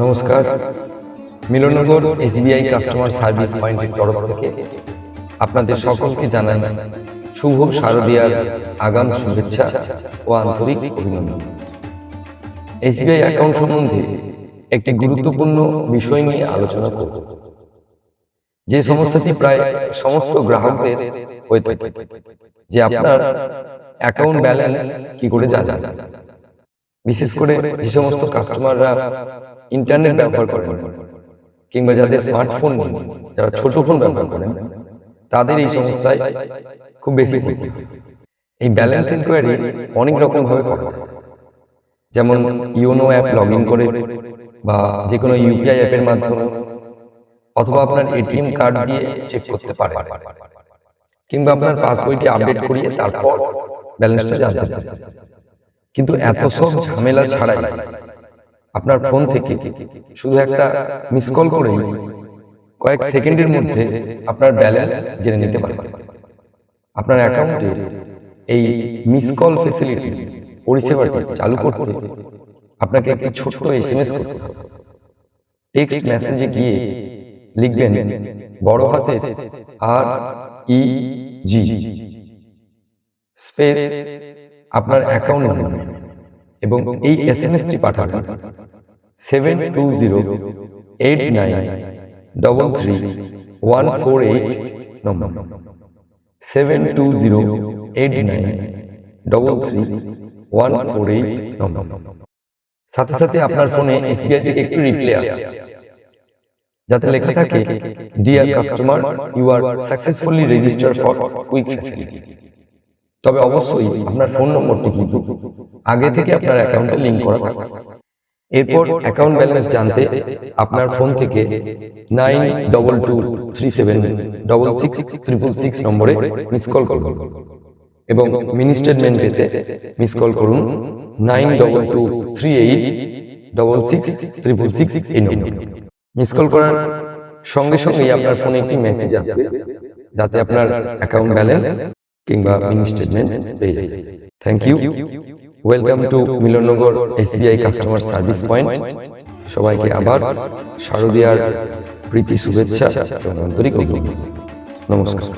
নমস্কার। Milannagar SBI customer service পয়েন্টের তরফ থেকে আপনাদের সকলকে জানাই শুভ শারদীয়ার আগাম শুভেচ্ছা ও আন্তরিক অভিনন্দন। এসবিআই অ্যাকাউন্ট সম্বন্ধে একটি গুরুত্বপূর্ণ বিষয় নিয়ে আলোচনা করব, যে সমস্যাটি প্রায় সমস্ত গ্রাহকদের হয়ে থাকে, যে আপনার অ্যাকাউন্ট ব্যালেন্স কি করে জানা যায়। বিশেষ করে যে সমস্ত কাস্টমাররা ইন্টারনেট ব্যবহার করেন কিংবা যাদের স্মার্টফোন নেই, যারা ছোট ফোন ব্যবহার করেন, তাদের এই সমস্যায় খুব বেশি ভুগতে হয়। এই ব্যালেন্স ইনকোয়ারি অনেক রকম ভাবে করা যায়, যেমন ইওনো অ্যাপ লগ ইন করে বা যে কোনো ইউপিআই অ্যাপের মাধ্যমে, অথবা আপনার এটিএম কার্ড দিয়ে চেক করতে পারেন, কিংবা আপনার পাসবইটি আপডেট করিয়ে তারপর ব্যালেন্সটা জানতে পারেন। কিন্তু এত সব ঝামেলা ছাড়াই আপনার ফোন থেকে শুধু একটা মিস কল করেই কয়েক সেকেন্ডের মধ্যে আপনার ব্যালেন্স জেনে নিতে পারবেন। আপনার অ্যাকাউন্টে এই মিস কল ফ্যাসিলিটি পরিষেবাটি চালু করতে আপনাকে একটি ছোট্ট এসএমএস করতে হবে। টেক্সট মেসেজে গিয়ে লিখবেন বড় হাতের REG স্পেস আপনার অ্যাকাউন্ট নাম্বার, এবং এই এসএমএসটি পাঠাবেন 7208933148 নম্বর। 7208933148 নম্বর। সাথে সাথে আপনার ফোনে এসবিআই থেকে একটু রিপ্লে আসে, যাতে লেখা থাকে, dear customer, you are successfully registered for quick facility. তবে অবশ্যই আপনার ফোন নম্বরটি কিন্তু আগে থেকে আপনার অ্যাকাউন্টে লিংক করা থাকে। এরপর অ্যাকাউন্ট ব্যালেন্স জানতে আপনার ফোন থেকে 9223766666 নম্বরে মিস কল করুন, এবং মিনি স্টেটমেন্ট পেতে মিস কল করুন 9223866666 এই নম্বরে। মিস কল করার সঙ্গে সঙ্গেই আপনার ফোনে একটি মেসেজ আসবে, যাতে আপনার অ্যাকাউন্ট ব্যালেন্স কিংবা মিনি স্টেটমেন্ট পেয়ে যাবে। Thank you. Welcome to Milannagar SBI customer service point. সবাইকে আবার শারদীয়ার প্রীতি শুভেচ্ছা এবং আন্তরিক অভিনন্দন। নমস্কার।